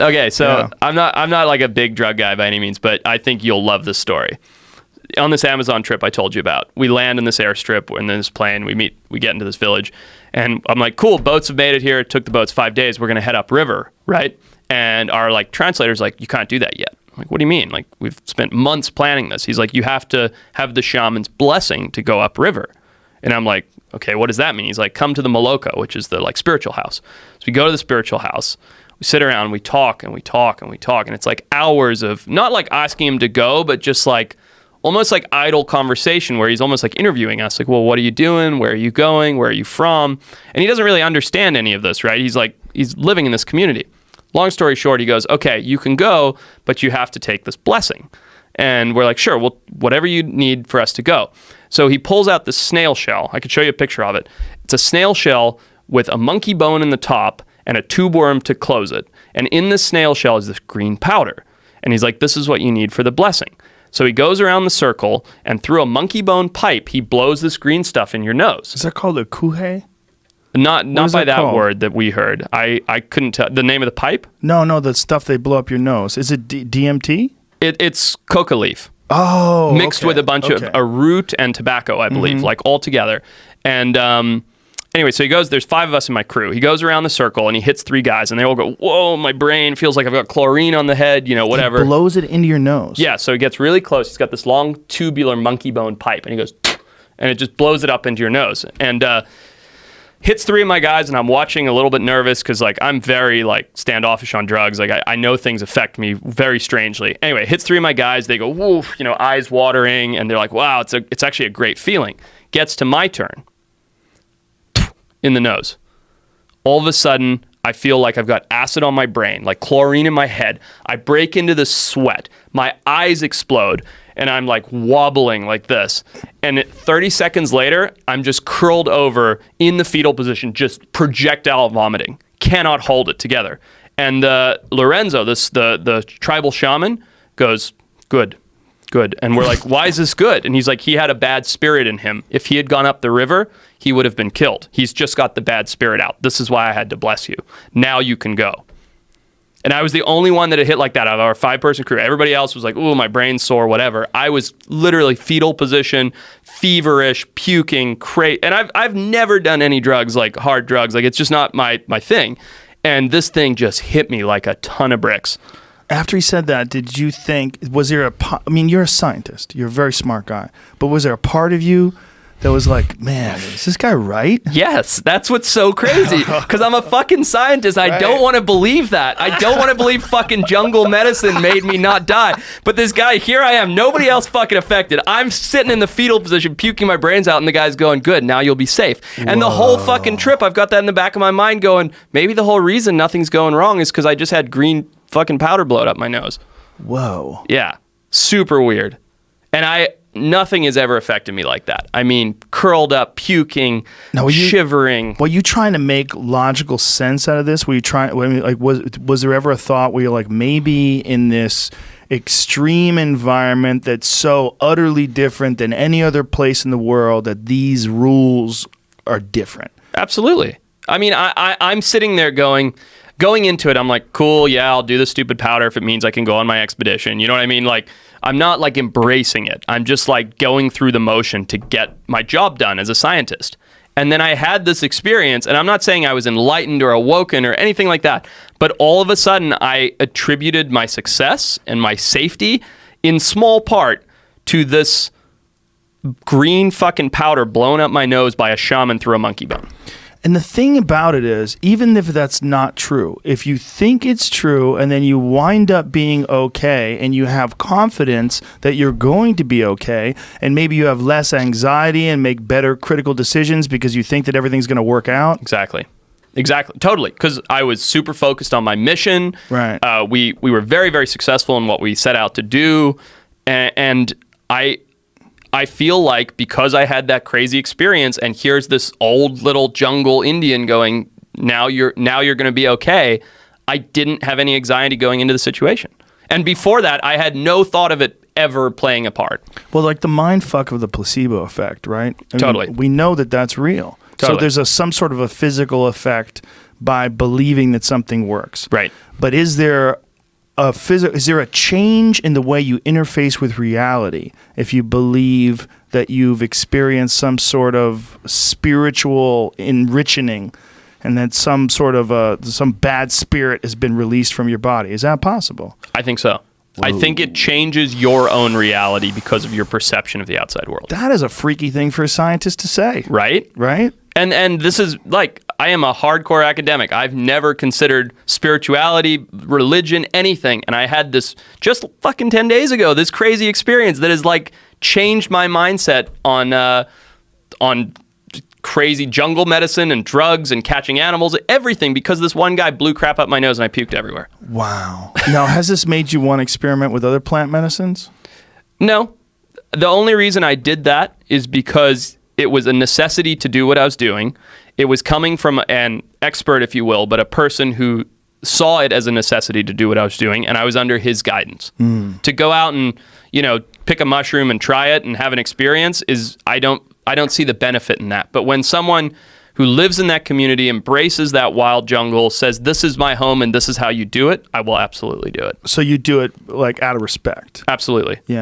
Okay, so I'm not like a big drug guy by any means, but I think you'll love this story. On this Amazon trip I told you about, we land in this airstrip in this plane. We get into this village, and I'm like, cool, boats have made it here. It took the boats 5 days. We're gonna head upriver, right? And our like translator's like, you can't do that yet. I'm like, what do you mean? Like, we've spent months planning this. He's like, you have to have the shaman's blessing to go upriver. And I'm like, okay, what does that mean? He's like, come to the Maloka, which is the like spiritual house. So we go to the spiritual house. We sit around, we talk and we talk and we talk, and it's like hours of not like asking him to go, but just like almost like idle conversation where he's almost like interviewing us. Like, well, what are you doing? Where are you going? Where are you from? And he doesn't really understand any of this, right? He's like, he's living in this community. Long story short, he goes, okay, you can go, but you have to take this blessing. And we're like, sure, well, whatever you need for us to go. So he pulls out this snail shell. I could show you a picture of it. It's a snail shell with a monkey bone in the top and a tube worm to close it. And in this snail shell is this green powder. And he's like, this is what you need for the blessing. So he goes around the circle, and through a monkey bone pipe, he blows this green stuff in your nose. Is that called a kuhe? Not by that word that we heard. I couldn't tell. The name of the pipe? No, the stuff they blow up your nose. Is it DMT? It's coca leaf. Oh, mixed with a bunch of a root and tobacco, I believe, like all together. And anyway, so he goes, there's 5 of us in my crew. He goes around the circle and he hits 3 guys, and they all go, whoa, my brain feels like I've got chlorine on the head, whatever. He blows it into your nose. Yeah, so he gets really close. He's got this long tubular monkey bone pipe, and he goes, and it just blows it up into your nose. And hits 3 of my guys, and I'm watching a little bit nervous because like I'm very like standoffish on drugs. Like I know things affect me very strangely. Anyway, hits 3 of my guys. They go, woof, eyes watering, and they're like, wow, it's actually a great feeling. Gets to my turn. In the nose. All of a sudden, I feel like I've got acid on my brain, like chlorine in my head. I break into the sweat. My eyes explode, and I'm like wobbling like this. And 30 seconds later, I'm just curled over in the fetal position, just projectile vomiting. Cannot hold it together. And Lorenzo, the tribal shaman, goes, good. And we're like, why is this good? And he's like, he had a bad spirit in him. If he had gone up the river, he would have been killed. He's just got the bad spirit out. This is why I had to bless you. Now you can go. And I was the only one that had hit like that out of our 5-person crew. Everybody else was like, ooh, my brain's sore, whatever. I was literally fetal position, feverish, puking, and I've never done any drugs, like hard drugs. Like, it's just not my thing. And this thing just hit me like a ton of bricks. After he said that, did you think, was there you're a scientist, you're a very smart guy, but was there a part of you that was like, man, is this guy right? Yes, that's what's so crazy, because I'm a fucking scientist. I don't want to believe that. I don't want to believe fucking jungle medicine made me not die. But this guy, here I am, nobody else fucking affected. I'm sitting in the fetal position, puking my brains out, and the guy's going, good, now you'll be safe. And the whole fucking trip, I've got that in the back of my mind going, maybe the whole reason nothing's going wrong is because I just had green fucking powder blowed up my nose. Whoa. Yeah. Super weird. And nothing has ever affected me like that. I mean, curled up, puking, shivering. Were you trying to make logical sense out of this? Were you trying, was there ever a thought where you're like, maybe in this extreme environment that's so utterly different than any other place in the world that these rules are different? Absolutely. I mean, I'm sitting there going into it, I'm like, cool, yeah, I'll do the stupid powder if it means I can go on my expedition. You know what I mean? Like, I'm not like embracing it. I'm just like going through the motion to get my job done as a scientist. And then I had this experience, and I'm not saying I was enlightened or awoken or anything like that, but all of a sudden I attributed my success and my safety in small part to this green fucking powder blown up my nose by a shaman through a monkey bone. And the thing about it is, even if that's not true, if you think it's true and then you wind up being okay and you have confidence that you're going to be okay, and maybe you have less anxiety and make better critical decisions because you think that everything's going to work out. Exactly. Totally. Because I was super focused on my mission. Right. We were very, very successful in what we set out to do. And I feel like because I had that crazy experience, and here's this old little jungle Indian going, now you're going to be okay, I didn't have any anxiety going into the situation. And before that, I had no thought of it ever playing a part. Well, like the mind fuck of the placebo effect, right? Totally. We know that that's real. Totally. So there's some sort of a physical effect by believing that something works. Right. But is there a change in the way you interface with reality if you believe that you've experienced some sort of spiritual enriching and that some sort of some bad spirit has been released from your body? Is that possible? I think so. I think it changes your own reality because of your perception of the outside world. That is a freaky thing for a scientist to say. Right? Right? And this is like, I am a hardcore academic. I've never considered spirituality, religion, anything. And I had this just fucking 10 days ago, this crazy experience that has like changed my mindset on crazy jungle medicine and drugs and catching animals, everything, because this one guy blew crap up my nose and I puked everywhere. Wow. Now, has this made you want to experiment with other plant medicines? No. The only reason I did that is because it was a necessity to do what I was doing. It was coming from an expert, if you will, but a person who saw it as a necessity to do what I was doing, and I was under his guidance. To go out and, pick a mushroom and try it and have an experience I don't see the benefit in that. But when someone who lives in that community, embraces that wild jungle, says, this is my home and this is how you do it, I will absolutely do it. So you do it like out of respect. Absolutely. Yeah.